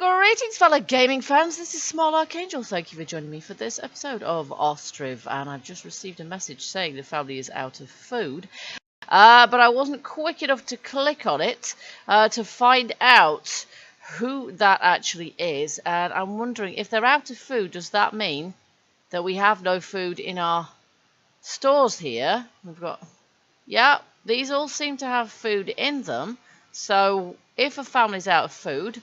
Greetings, fellow gaming fans. This is Small Archangel. Thank you for joining me for this episode of Ostriv. And I've just received a message saying the family is out of food. But I wasn't quick enough to click on it to find out who that actually is. And I'm wondering, if they're out of food, does that mean that we have no food in our stores here? We've got... Yeah, these all seem to have food in them. So if a family's out of food,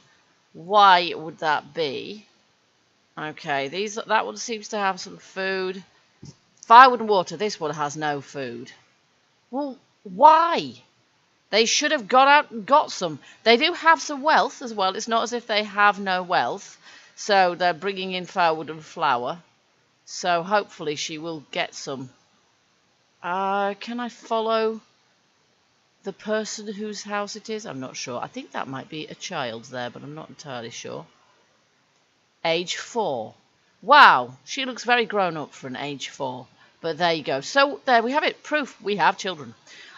why would that be? Okay, that one seems to have some food. Firewood and water. This one has no food. Well, why? They should have got out and got some. They do have some wealth as well. It's not as if they have no wealth. So they're bringing in firewood and flour. So hopefully she will get some. Can I follow the person whose house it is? I'm not sure. I think that might be a child there, but I'm not entirely sure. Age 4. Wow, she looks very grown up for an age 4. But there you go. So there we have it. Proof we have children.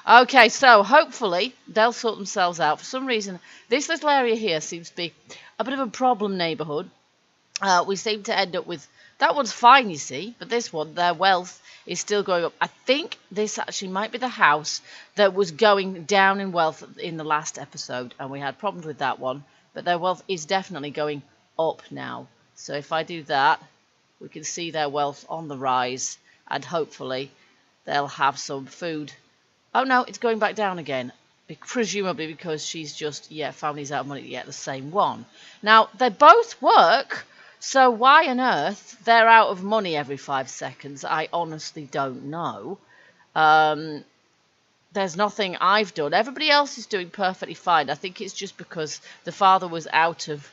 Okay, so hopefully they'll sort themselves out. For some reason, this little area here seems to be a bit of a problem neighbourhood. We seem to end up with... That one's fine, you see, but this one, their wealth is still going up. I think this actually might be the house that was going down in wealth in the last episode, and we had problems with that one, but their wealth is definitely going up now. So if I do that, we can see their wealth on the rise, and hopefully they'll have some food. Oh no, it's going back down again, presumably because she's just, family's out of money to get the same one. Now, they both work. So why on earth they're out of money every 5 seconds, I honestly don't know. There's nothing I've done. Everybody else is doing perfectly fine. I think it's just because the father was out of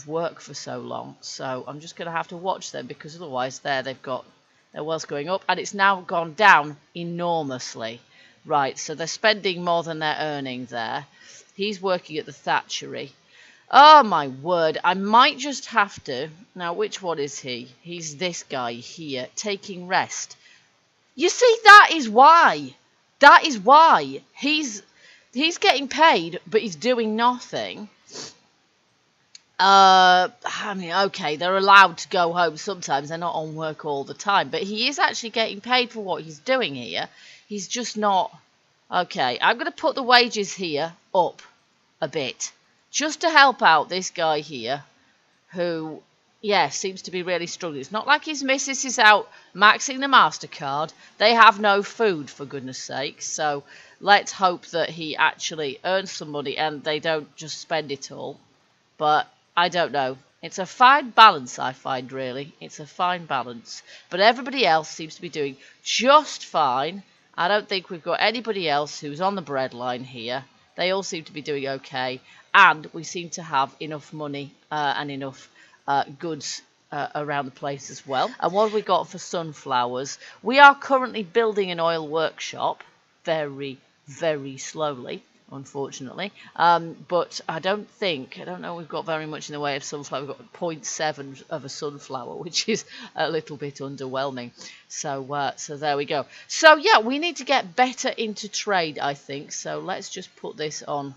work for so long. So I'm just going to have to watch them, because otherwise they've got their wealth going up, and it's now gone down enormously. Right, so they're spending more than they're earning there. He's working at the thatchery. Oh my word, I might just have to... Now, which one is he? He's this guy here, taking rest. You see, that is why. That is why. He's getting paid, but he's doing nothing. I mean, okay, they're allowed to go home sometimes. They're not on work all the time. But he is actually getting paid for what he's doing here. He's just not... Okay, I'm going to put the wages here up a bit, just to help out this guy here, who, seems to be really struggling. It's not like his missus is out maxing the MasterCard. They have no food, for goodness sake. So let's hope that he actually earns some money and they don't just spend it all. But I don't know. It's a fine balance, I find, really. It's a fine balance. But everybody else seems to be doing just fine. I don't think we've got anybody else who's on the breadline here. They all seem to be doing okay. And we seem to have enough money and enough goods around the place as well. And what have we got for sunflowers? We are currently building an oil workshop very, very slowly, unfortunately. But I don't know we've got very much in the way of sunflower. We've got 0.7 of a sunflower, which is a little bit underwhelming. So there we go. So yeah, we need to get better into trade, I think. So let's just put this on.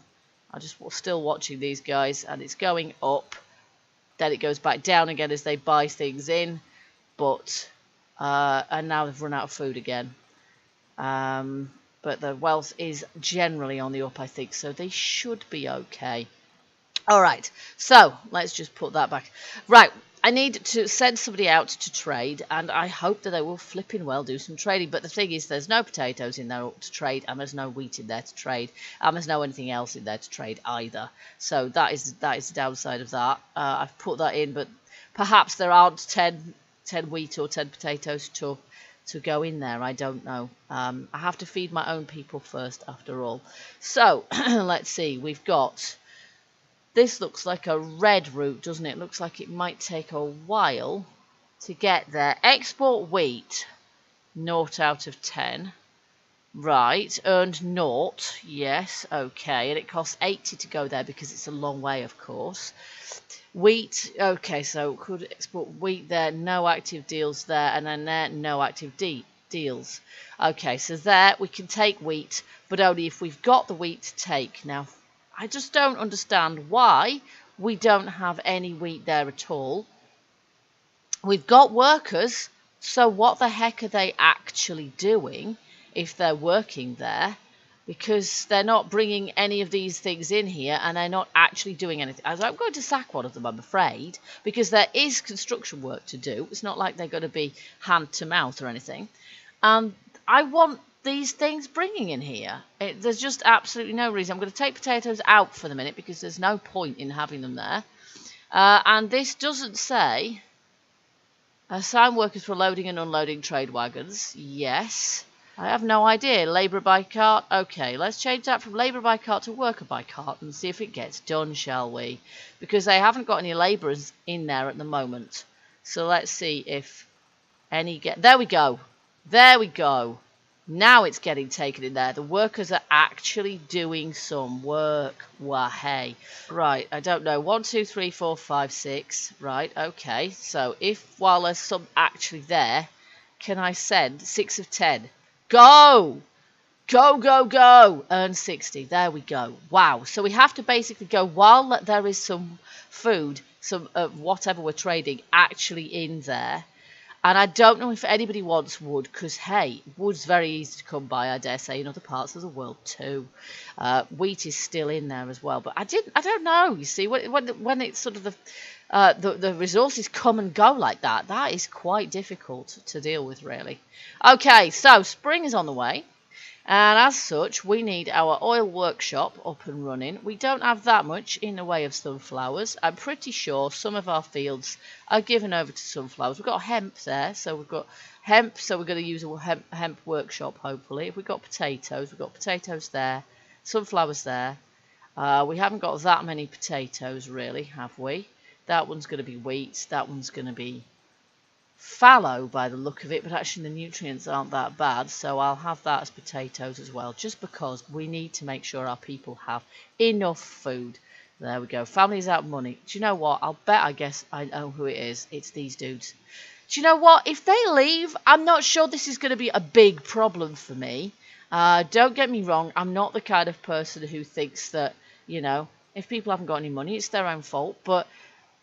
I'm just still watching these guys, and it's going up. Then it goes back down again as they buy things in. But and now they've run out of food again. But the wealth is generally on the up, I think, so they should be okay. All right, so let's just put that back. Right, I need to send somebody out to trade, and I hope that they will flipping well do some trading. But the thing is, there's no potatoes in there to trade, and there's no wheat in there to trade, and there's no anything else in there to trade either. So that is the downside of that. I've put that in, but perhaps there aren't 10 wheat or 10 potatoes to go in there. I don't know. I have to feed my own people first, after all. So let's see. We've got... This looks like a red route, doesn't it? Looks like it might take a while to get there. Export wheat. 0 out of 10. Right. Earned 0. Yes. Okay. And it costs 80 to go there because it's a long way, of course. Wheat. Okay. So could export wheat there. No active deals there. And then there, no active deals. Okay. So there we can take wheat, but only if we've got the wheat to take. Now, I just don't understand why We don't have any wheat there at all. We've got workers, so what the heck are they actually doing if they're working there? Because they're not bringing any of these things in here and they're not actually doing anything. As I'm going to sack one of them, I'm afraid, because there is construction work to do. It's not like they're going to be hand to mouth or anything. I want these things bringing in here. There's just absolutely no reason. I'm going to take potatoes out for the minute because there's no point in having them there. And this doesn't say... assign workers for loading and unloading trade wagons. Yes. I have no idea. Labour by cart. Okay, let's change that from labour by cart to worker by cart and see if it gets done, shall we? Because they haven't got any labourers in there at the moment. So let's see if any get... There we go. There we go. Now it's getting taken in there. The workers are actually doing some work. Wahey. Right, I don't know. 1, 2, 3, 4, 5, 6. Right, okay. So if while there's some actually there, can I send 6 of 10? Go! Go, go, go! Earn 60. There we go. Wow. So we have to basically go while there is some food, some whatever we're trading, actually in there. And I don't know if anybody wants wood, because, hey, wood's very easy to come by, I dare say, in other parts of the world too. Wheat is still in there as well. But I don't know, you see, when it's sort of the resources come and go like that, that is quite difficult to deal with, really. Okay, so spring is on the way. And as such, we need our oil workshop up and running. We don't have that much in the way of sunflowers. I'm pretty sure some of our fields are given over to sunflowers. We've got hemp there, so we've got hemp, so we're going to use a hemp workshop, hopefully. If we've got potatoes, we've got potatoes there, sunflowers there. We haven't got that many potatoes, really, have we? That one's going to be wheat. That one's going to be fallow by the look of it, but actually the nutrients aren't that bad, so I'll have that as potatoes as well, just because we need to make sure our people have enough food. There we go. Family's out of money. Do you know what? I'll bet, I guess I know who it is. It's these dudes. Do you know what? If they leave, I'm not sure this is going to be a big problem for me. Don't get me wrong, I'm not the kind of person who thinks that, you know, if people haven't got any money, it's their own fault, but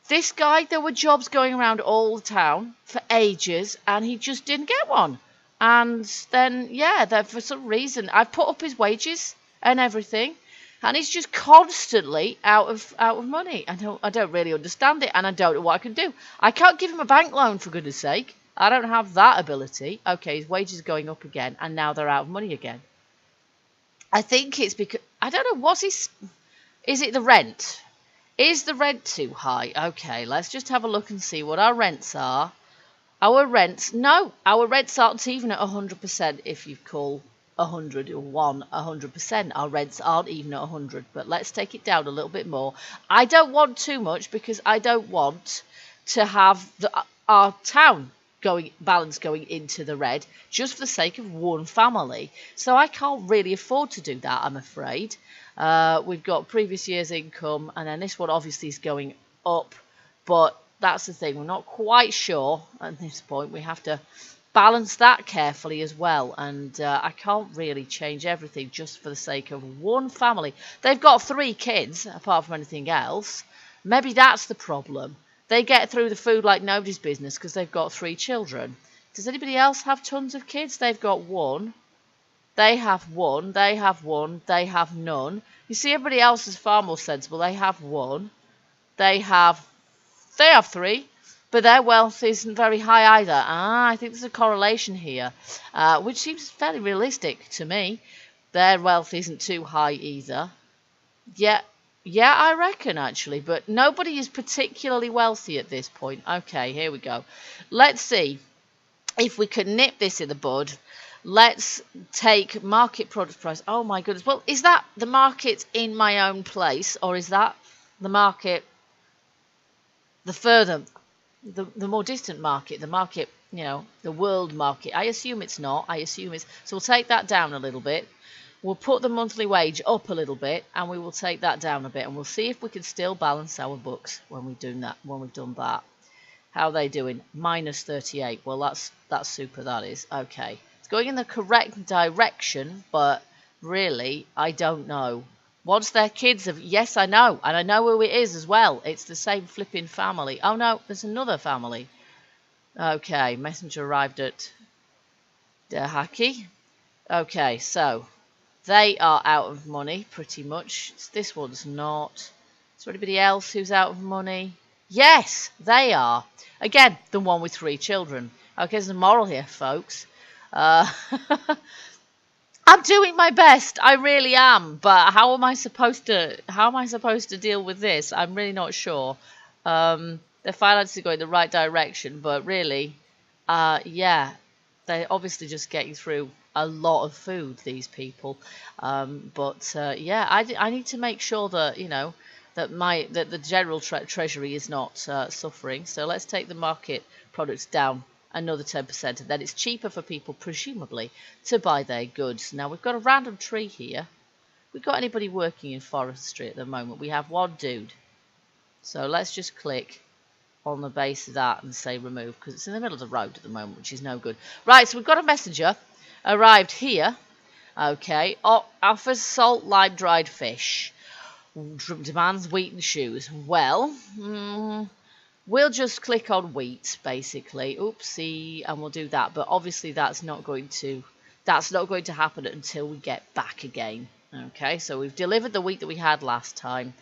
this guy, there were jobs going around all the town for ages, and he just didn't get one. And then, yeah, for some reason, I've put up his wages and everything, and he's just constantly out of money. I don't really understand it, and I don't know what I can do. I can't give him a bank loan, for goodness sake. I don't have that ability. Okay, his wages are going up again, and now they're out of money again. I think it's because, I don't know, is it the rent? Is the rent too high? Okay, let's just have a look and see what our rents are. Our rents aren't even at 100% if you call 100 or 100%. Our rents aren't even at 100, but let's take it down a little bit more. I don't want too much because I don't want to have our town balance going into the red just for the sake of one family. So I can't really afford to do that, I'm afraid. We've got previous year's income, and then this one obviously is going up, but that's the thing, we're not quite sure at this point. We have to balance that carefully as well, and I can't really change everything just for the sake of one family. They've got 3 kids apart from anything else. Maybe that's the problem. They get through the food like nobody's business because they've got 3 children. Does anybody else have tons of kids? They've got 1. They have 1. They have 1. They have none. You see, everybody else is far more sensible. They have 1. They have 3, but their wealth isn't very high either. I think there's a correlation here, which seems fairly realistic to me. Their wealth isn't too high either. Yeah, I reckon, actually, but nobody is particularly wealthy at this point. Okay, here we go. Let's see if we can nip this in the bud. Let's take market product price. Oh, my goodness. Well, is that the market in my own place, or is that the market the more distant market, the market, you know, the world market? I assume it's not. I assume it's... So we'll take that down a little bit. We'll put the monthly wage up a little bit, and we will take that down a bit, and we'll see if we can still balance our books when we've done that. How are they doing? Minus 38. Well, that's super, that is. Okay. It's going in the correct direction, but really, I don't know. Once their kids have... Yes, I know. And I know who it is as well. It's the same flipping family. Oh, no, there's another family. Okay, messenger arrived at Dehaki. Okay, so they are out of money, pretty much. This one's not. Is there anybody else who's out of money? Yes, they are. Again, the one with 3 children. Okay, there's a moral here, folks. I'm doing my best. I really am. But how am I supposed to deal with this? I'm really not sure. Their finances are going the right direction, but really, yeah, they're obviously just getting through a lot of food, these people. Yeah, I need to make sure that, you know, that the general treasury is not suffering. So let's take the market products down another 10%, and then it's cheaper for people, presumably, to buy their goods. Now, we've got a random tree here. We've got anybody working in forestry at the moment? We have one dude. So let's just click on the base of that and say remove, because it's in the middle of the road at the moment, which is no good. Right, so we've got a messenger arrived here. Okay, offers salt, lime, dried fish. Demands wheat and shoes. Well, we'll just click on wheat, basically. Oopsie, and we'll do that. But obviously, that's not going to happen until we get back again. Okay, so we've delivered the wheat that we had last time.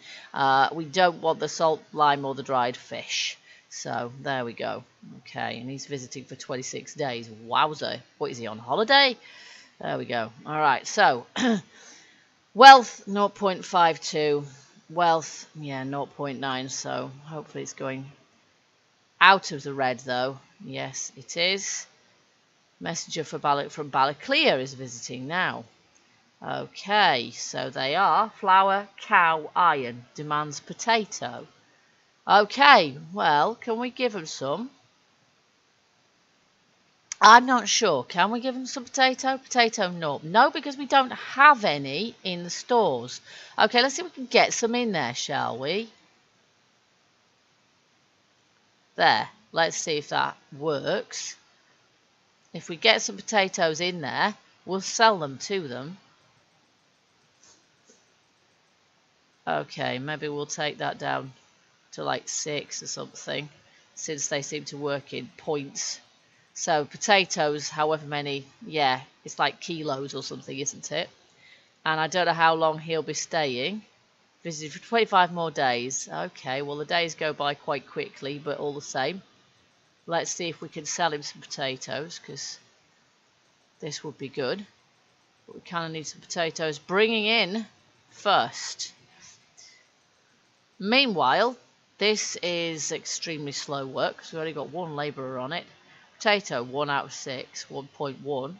We don't want the salt, lime, or the dried fish. So there we go. Okay, and he's visiting for 26 days. Wowzer! What is he, on holiday? There we go. All right, so wealth 0.52. Wealth, yeah, 0.9. So hopefully it's going out of the red, though. Yes, it is. Messenger from Balaclea is visiting now. Okay, so they are flour, cow, iron, demands potato. Okay, well, can we give them some? I'm not sure. Can we give them some potato? Potato, no. No, because we don't have any in the stores. Okay, let's see if we can get some in there, shall we? There. Let's see if that works. If we get some potatoes in there, we'll sell them to them. Okay, maybe we'll take that down to like 6 or something, since they seem to work in points. So potatoes, however many, yeah, it's like kilos or something, isn't it? And I don't know how long he'll be staying. Visited for 25 more days. Okay, well the days go by quite quickly, but all the same. Let's see if we can sell him some potatoes, because this would be good. But we kind of need some potatoes bringing in first. Meanwhile, this is extremely slow work, because we've only got 1 labourer on it. Potato, 1 out of 6, 1.1.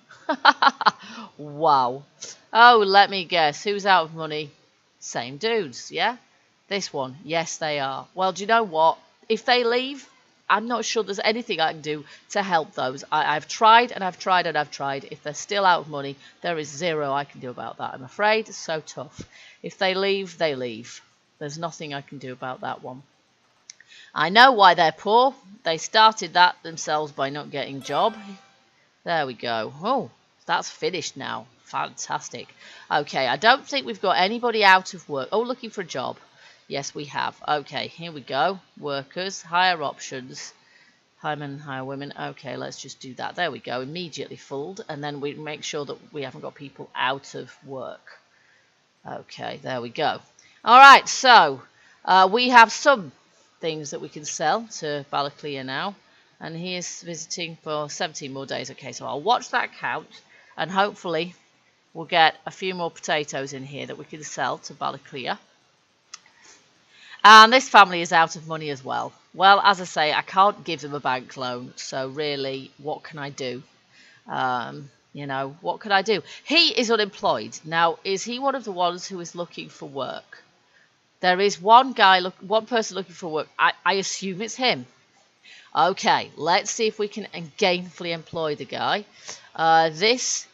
Wow. Oh, let me guess. Who's out of money? Same dudes, yeah? This one, yes, they are. Well, do you know what? If they leave, I'm not sure there's anything I can do to help those. I've tried and I've tried and I've tried. If they're still out of money, there is 0 I can do about that, I'm afraid. It's so tough. If they leave, they leave. There's nothing I can do about that one. I know why they're poor. They started that themselves by not getting job. There we go. Oh, that's finished now. Fantastic. Okay, I don't think we've got anybody out of work. Oh, looking for a job. Yes, we have. Okay, here we go. Workers, hire options. Hire men, hire women. Okay, let's just do that. There we go. Immediately filled. And then we make sure that we haven't got people out of work. Okay, there we go. All right, so we have some things that we can sell to Balaclea now, and he is visiting for 17 more days. Okay, so I'll watch that count, and hopefully we'll get a few more potatoes in here that we can sell to Balaclea. And this family is out of money as well. Well, as I say, I can't give them a bank loan, so really, what can I do? You know, what could I do? He is unemployed. Now, is he one of the ones who is looking for work? There is one person looking for work. I assume it's him. Okay, let's see if we can gainfully employ the guy. This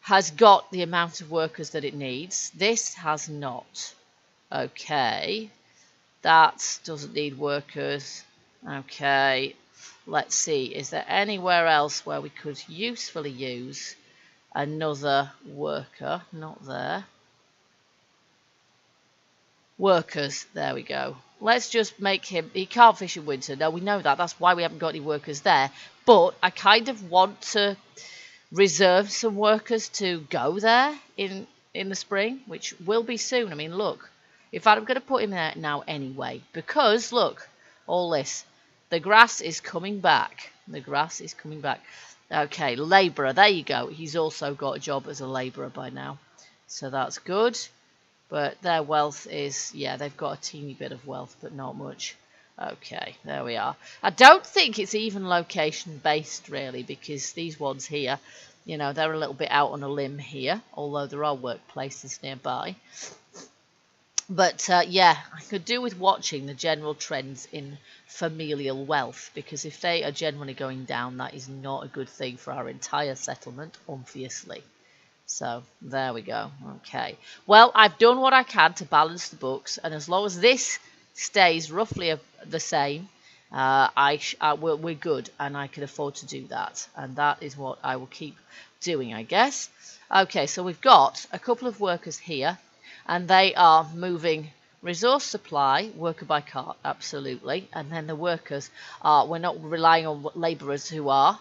has got the amount of workers that it needs. This has not. Okay, that doesn't need workers. Okay, let's see. Is there anywhere else where we could usefully use another worker? Not there. Workers, there we go. Let's just make him, he can't fish in winter. No, we know that. That's why we haven't got any workers there. But I kind of want to reserve some workers to go there in the spring, which will be soon. I mean, look, in fact, I'm going to put him there now anyway, because look, all this, the grass is coming back. The grass is coming back. Okay, labourer, there you go. He's also got a job as a labourer by now, so that's good. But their wealth is, yeah, they've got a teeny bit of wealth, but not much. Okay, there we are. I don't think it's even location based really, because these ones here, you know, they're a little bit out on a limb here, although there are workplaces nearby. But yeah, I could do with watching the general trends in familial wealth, because if they are generally going down, that is not a good thing for our entire settlement, obviously. So there we go. Okay, well, I've done what I can to balance the books, and as long as this stays roughly the same, we're good, and I can afford to do that, and that is what I will keep doing, I guess. Okay, so we've got a couple of workers here, and they are moving resource supply, worker by cart, absolutely, and then the workers are, we're not relying on labourers who are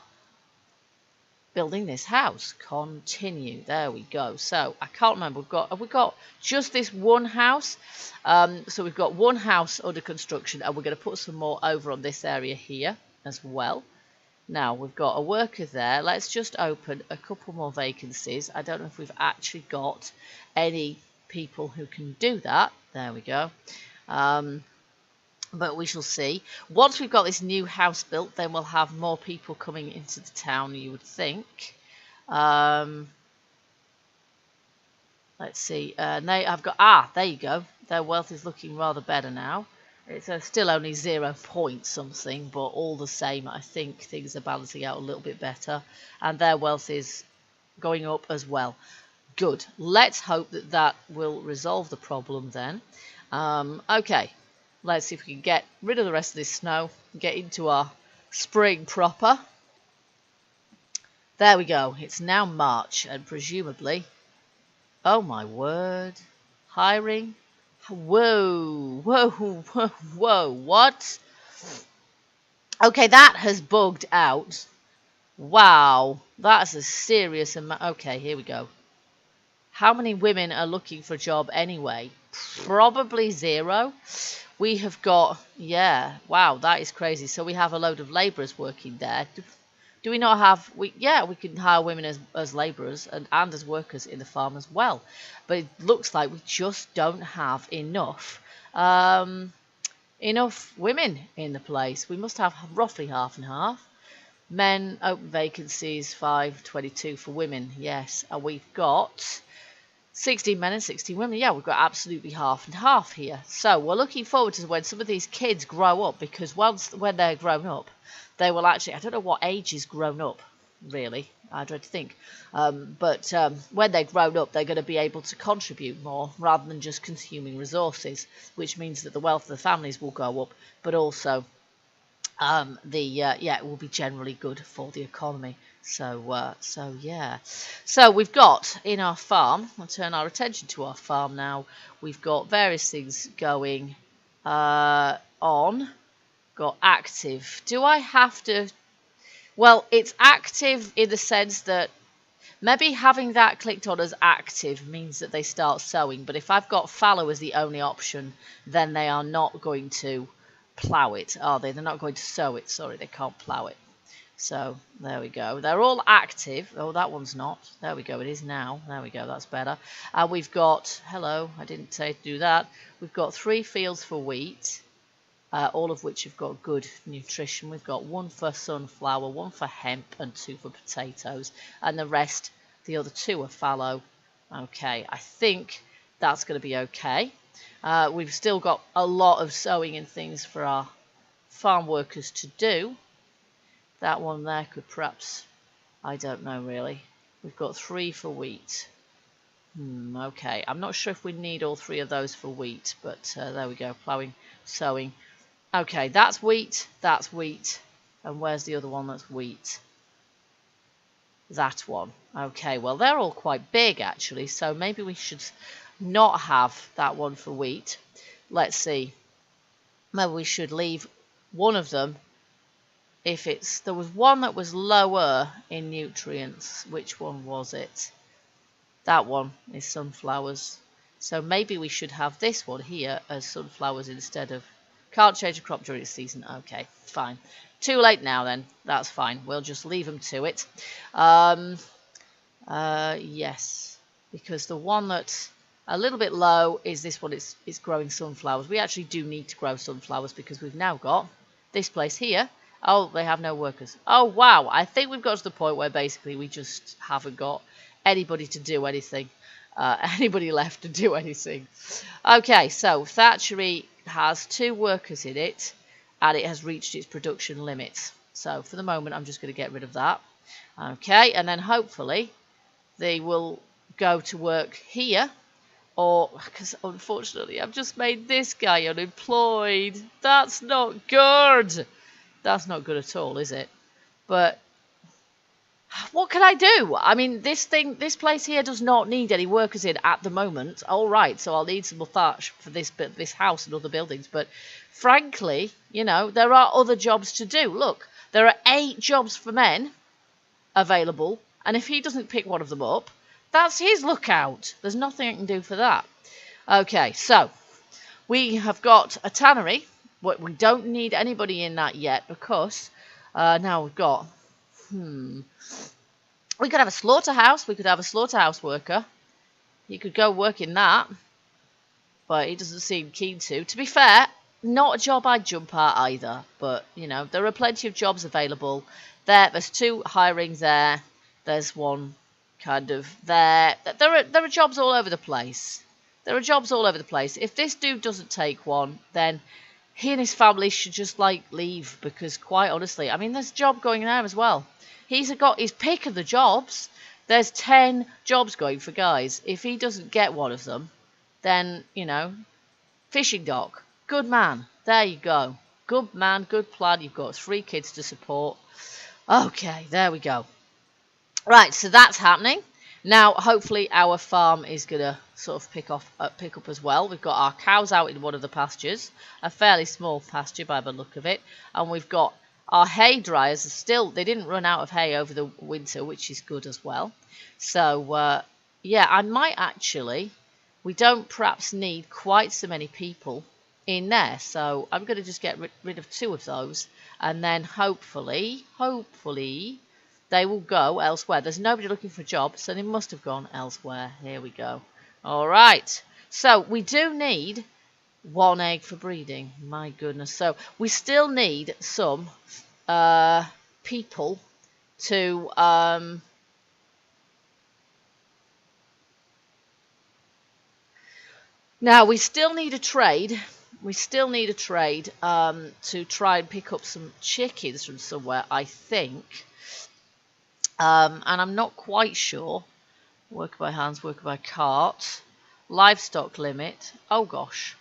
building this house. Continue. There we go. So I can't remember. Have we got just this one house? So we've got one house under construction, and we're going to put some more over on this area here as well. Now we've got a worker there. Let's just open a couple more vacancies. I don't know if we've actually got any people who can do that. There we go. But we shall see. Once we've got this new house built, then we'll have more people coming into the town, you would think. Let's see. I've got, there you go. Their wealth is looking rather better now. It's still only 0 point something, but all the same, I think things are balancing out a little bit better. And their wealth is going up as well. Good. Let's hope that that will resolve the problem then. Okay. Let's see if we can get rid of the rest of this snow, get into our spring proper. There we go. It's now March, and presumably, oh my word, hiring. Whoa, whoa, whoa, whoa, what? Okay, that has bugged out. Wow, that's a serious amount. Okay, here we go. How many women are looking for a job anyway? Probably 0. We have got, yeah, wow, that is crazy. So we have a load of labourers working there. Do we not have, yeah, we can hire women as labourers and as workers in the farm as well. But it looks like we just don't have enough women in the place. We must have roughly half and half. Men, open vacancies, 522 for women, yes. And we've got 16 men and 16 women. Yeah, we've got absolutely half and half here. So we're looking forward to when some of these kids grow up, because when they're grown up, they will actually, I don't know what age is grown up, really. I dread to think. But when they're grown up, they're going to be able to contribute more rather than just consuming resources, which means that the wealth of the families will go up, but also it will be generally good for the economy. So yeah. So we've got in our farm, I'll turn our attention to our farm now. We've got various things going on. Got active. Do I have to? Well, it's active in the sense that maybe having that clicked on as active means that they start sowing. But if I've got fallow as the only option, then they are not going to plough it, are they? They're not going to sow it. Sorry, they can't plough it. So there we go. They're all active. Oh, that one's not. There we go. It is now. There we go. That's better. And we've got, hello, I didn't say to do that. We've got 3 fields for wheat, all of which have got good nutrition. We've got 1 for sunflower, 1 for hemp, and 2 for potatoes. And the rest, the other 2 are fallow. Okay, I think that's going to be okay. We've still got a lot of sowing and things for our farm workers to do. That one there could perhaps, I don't know really. We've got 3 for wheat. Okay, I'm not sure if we need all 3 of those for wheat, but there we go, ploughing, sowing. Okay, that's wheat, and where's the other one that's wheat? That one. Okay, well they're all quite big actually, so maybe we should not have that one for wheat. let's see. Maybe we should leave one of them. If it's, there was one that was lower in nutrients. Which one was it? That one is sunflowers. So maybe we should have this one here as sunflowers instead of... Can't change a crop during its season. Okay, fine. Too late now then. That's fine. We'll just leave them to it. Yes. Because the one that's a little bit low is this one. It's growing sunflowers. We actually do need to grow sunflowers because we've now got this place here. Oh, they have no workers. Oh, wow. I think we've got to the point where basically we just haven't got anybody to do anything. Anybody left to do anything. Okay, so Thatchery has 2 workers in it, and it has reached its production limits. So for the moment, I'm just going to get rid of that. Okay, and then hopefully they will go to work here. Or, because unfortunately, I've just made this guy unemployed. That's not good. That's not good at all, is it? But what can I do? I mean, this place here does not need any workers in at the moment. All right, so I'll need some more thatch for this house and other buildings. But frankly, you know, there are other jobs to do. Look, there are 8 jobs for men available, and if he doesn't pick one of them up, that's his lookout. There's nothing I can do for that. Okay, so we have got a tannery. We don't need anybody in that yet because now we've got... We could have a slaughterhouse. We could have a slaughterhouse worker. He could go work in that. But he doesn't seem keen to. To be fair, not a job I'd jump at either. But, you know, there are plenty of jobs available. There's 2 hirings there. There's one kind of there. There are jobs all over the place. There are jobs all over the place. If this dude doesn't take one, then he and his family should just, like, leave. Because, quite honestly, I mean, there's a job going there as well. He's got his pick of the jobs. There's 10 jobs going for guys. If he doesn't get one of them, then, you know, fishing dock. Good man. There you go. Good man, good plan. You've got 3 kids to support. Okay, there we go. Right, so that's happening. Now, hopefully, our farm is going to sort of pick up as well. We've got our cows out in one of the pastures. A fairly small pasture by the look of it. And we've got... Our hay dryers are still, they didn't run out of hay over the winter, which is good as well. So, yeah, I might actually, we don't perhaps need quite so many people in there. So I'm going to just get rid of 2 of those. And then hopefully, they will go elsewhere. There's nobody looking for jobs, so they must have gone elsewhere. Here we go. All right. So we do need 1 egg for breeding. My goodness. So we still need some people to now we still need a trade. We still need a trade to try and pick up some chickens from somewhere, I think. And I'm not quite sure. Worker by hands, worker by cart. Livestock limit. Oh gosh.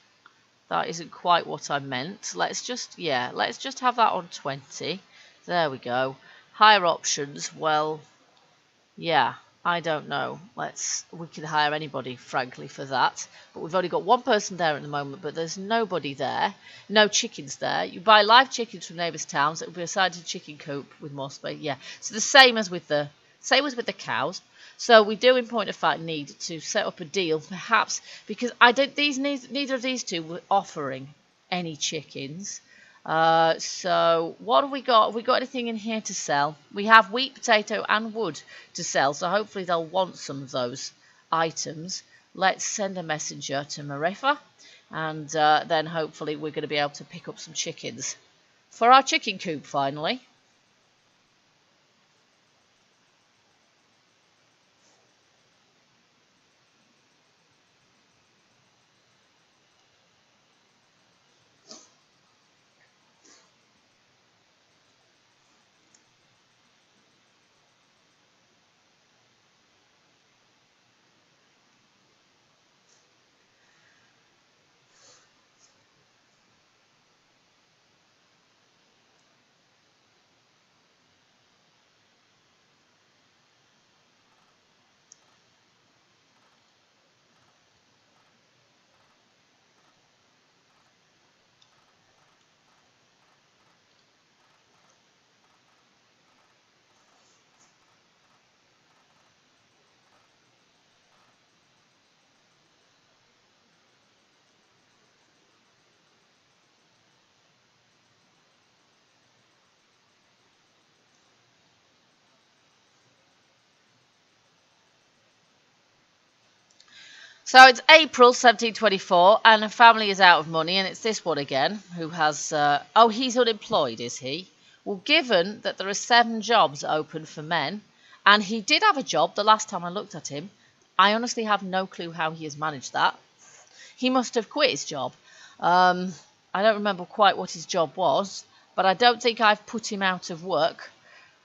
That isn't quite what I meant. Let's just have that on 20. There we go. Hire options. Well, yeah, I don't know. We can hire anybody, frankly, for that. But we've only got 1 person there at the moment, but there's nobody there. No chickens there. You buy live chickens from neighbours' towns. It will be assigned to a chicken coop with more space. Yeah, so the same as with the cows. So we do, in point of fact, need to set up a deal, perhaps, because neither of these 2 were offering any chickens. So what have we got? Have we got anything in here to sell? We have wheat, potato, and wood to sell. So hopefully they'll want some of those items. Let's send a messenger to Marefa, and then hopefully we're going to be able to pick up some chickens for our chicken coop finally. So it's April 1724, and a family is out of money, and it's this one again who has. Oh, he's unemployed, is he? Well, given that there are 7 jobs open for men, and he did have a job the last time I looked at him, I honestly have no clue how he has managed that. He must have quit his job. I don't remember quite what his job was, but I don't think I've put him out of work.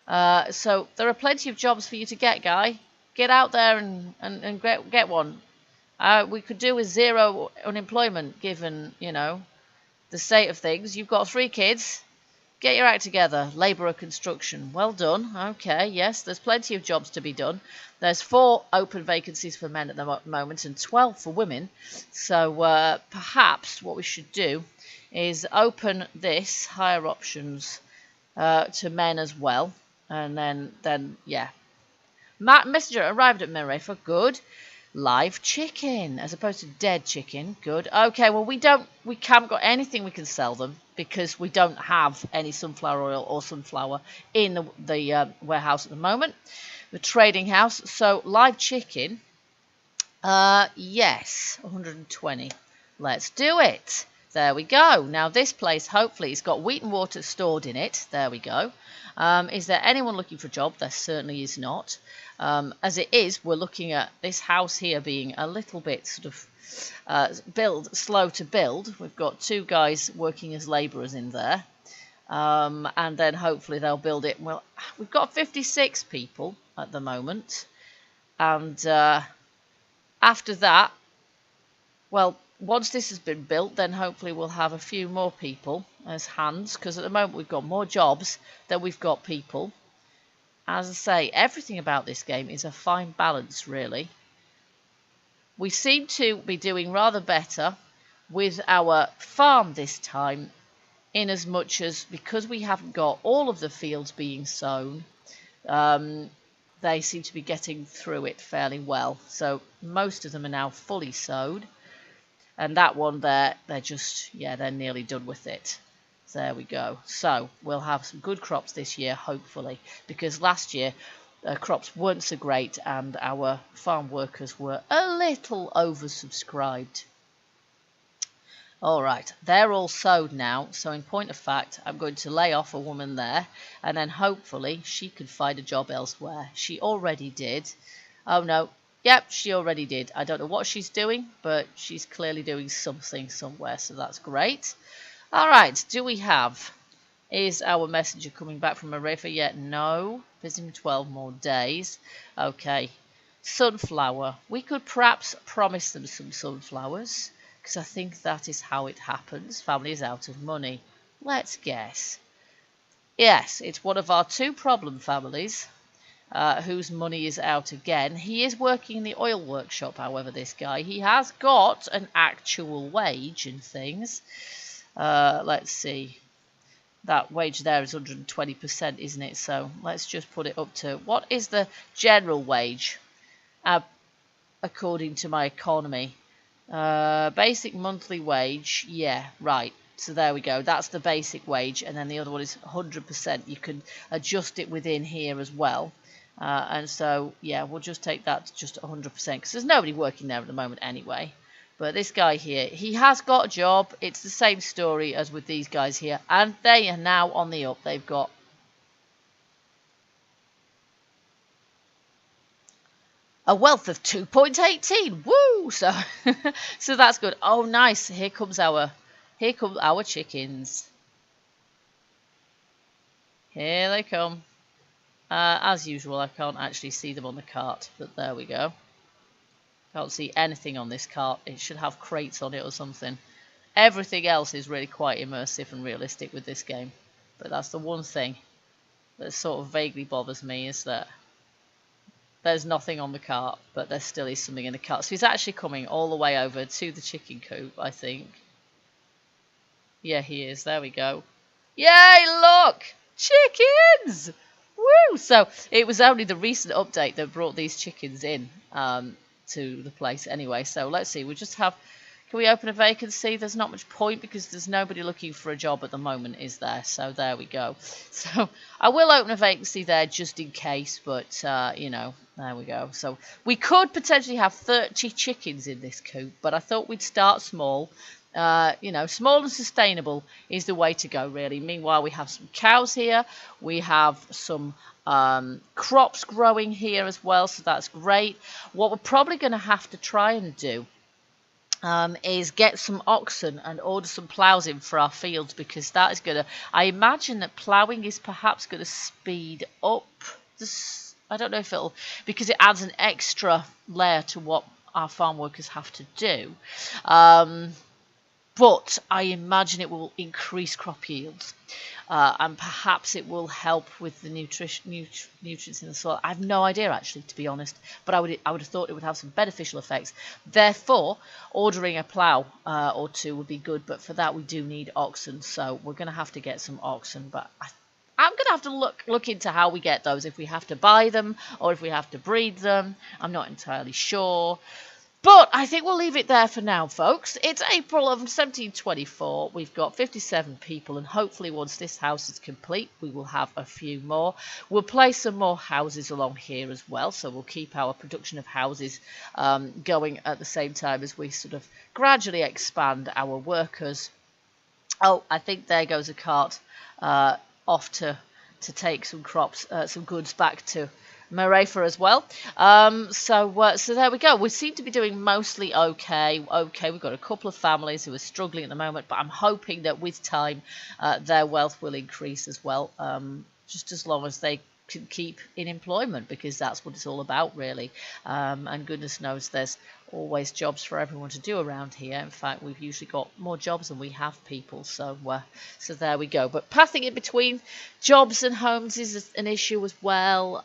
So there are plenty of jobs for you to get, guy. Get out there and get one. We could do with 0 unemployment given, the state of things. You've got 3 kids. Get your act together. Labourer construction. Well done. Okay, yes, there's plenty of jobs to be done. There's 4 open vacancies for men at the moment and 12 for women. So perhaps what we should do is open this, higher options, to men as well. And then yeah. Messenger arrived at Mirefa. Good. Live chicken as opposed to dead chicken. Good. Okay, well we haven't got anything we can sell them because we don't have any sunflower oil or sunflower in the warehouse at the moment, the trading house. So live chicken, yes, 120. Let's do it. There we go. Now this place hopefully it's got wheat and water stored in it. There we go. Is there anyone looking for a job? There certainly is not. As it is, we're looking at this house here being a little bit sort of slow to build. We've got 2 guys working as labourers in there. And then hopefully they'll build it. Well, we've got 56 people at the moment. And after that, well, once this has been built, then hopefully we'll have a few more people as hands. Because at the moment we've got more jobs than we've got people. As I say, everything about this game is a fine balance, really. We seem to be doing rather better with our farm this time, in as much as because we haven't got all of the fields being sown, they seem to be getting through it fairly well. So most of them are now fully sowed. And that one there, they're nearly done with it. There we go. So we'll have some good crops this year, hopefully, because last year crops weren't so great and our farm workers were a little oversubscribed. All right, they're all sowed now. So in point of fact, I'm going to lay off a woman there and then hopefully she can find a job elsewhere. She already did. Oh, no. Yep, she already did. I don't know what she's doing, but she's clearly doing something somewhere, so that's great. All right, is our messenger coming back from Mirefa yet? No, visiting 12 more days. Okay, sunflower. We could perhaps promise them some sunflowers, because I think that is how it happens. Family is out of money. Let's guess. Yes, it's one of our 2 problem families whose money is out again. He is working in the oil workshop, however, this guy. He has got an actual wage and things. Let's see. That wage there is 120%, isn't it? So let's just put it up to, what is the general wage according to my economy? Basic monthly wage. Yeah, right. So there we go. That's the basic wage. And then the other one is 100%. You can adjust it within here as well. And so, yeah, we'll just take that to just 100% because there's nobody working there at the moment anyway. But this guy here, he has got a job. It's the same story as with these guys here. And they are now on the up. They've got a wealth of 2.18. Woo! So, so that's good. Oh, nice. Here comes our chickens. Here they come. As usual, I can't actually see them on the cart, but there we go. Can't see anything on this cart. It should have crates on it or something. Everything else is really quite immersive and realistic with this game. But that's the one thing that sort of vaguely bothers me, is that there's nothing on the cart, but there still is something in the cart. So he's actually coming all the way over to the chicken coop, I think. Yeah, he is. There we go. Yay, look! Chickens! Woo! So it was only the recent update that brought these chickens in to the place anyway. So let's see. We just have... Can we open a vacancy? There's not much point because there's nobody looking for a job at the moment, is there? So there we go. So I will open a vacancy there just in case, but, you know, There we go. So we could potentially have 30 chickens in this coop, but I thought we'd start small. You know, small and sustainable is the way to go, really. Meanwhile, we have some cows here. We have some crops growing here as well, so that's great. What we're probably going to have to try and do is get some oxen and order some ploughs in for our fields, because that is going to, I imagine that ploughing is perhaps going to speed up this. I don't know if it'll, because it adds an extra layer to what our farm workers have to do. But I imagine it will increase crop yields, and perhaps it will help with the nutrients in the soil. I have no idea, actually, to be honest, but I would have thought it would have some beneficial effects. Therefore, ordering a plough or two would be good, but for that we do need oxen, so we're going to have to get some oxen. But I'm going to have to look into how we get those, if we have to buy them or if we have to breed them. I'm not entirely sure. But I think we'll leave it there for now, folks. It's April of 1724. We've got 57 people, and hopefully once this house is complete, we will have a few more. We'll place some more houses along here as well, so we'll keep our production of houses going at the same time as we sort of gradually expand our workers. Oh, I think there goes a cart off to take some crops, some goods back to Marefa as well. So there we go. We seem to be doing mostly okay. We've got a couple of families who are struggling at the moment, but I'm hoping that with time their wealth will increase as well, just as long as they can keep in employment, because that's what it's all about, really. And goodness knows there's always jobs for everyone to do around here. In fact, we've usually got more jobs than we have people, so there we go. But passing in between jobs and homes is an issue as well,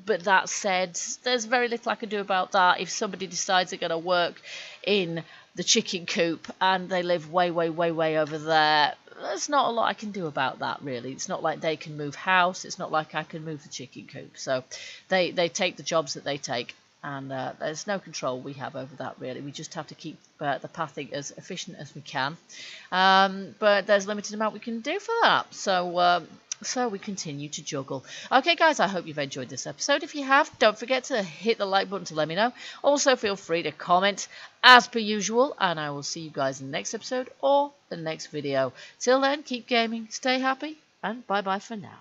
but that said, there's very little I can do about that. If somebody decides they're going to work in the chicken coop and they live way over there, there's not a lot I can do about that, really. It's not like they can move house. It's not like I can move the chicken coop. So they take the jobs that they take, and there's no control we have over that, really. We just have to keep the pathing as efficient as we can. But there's a limited amount we can do for that. So we continue to juggle. Okay, guys, I hope you've enjoyed this episode. If you have, don't forget to hit the like button to let me know. Also, feel free to comment as per usual, and I will see you guys in the next episode or the next video. Till then, keep gaming, stay happy, and bye-bye for now.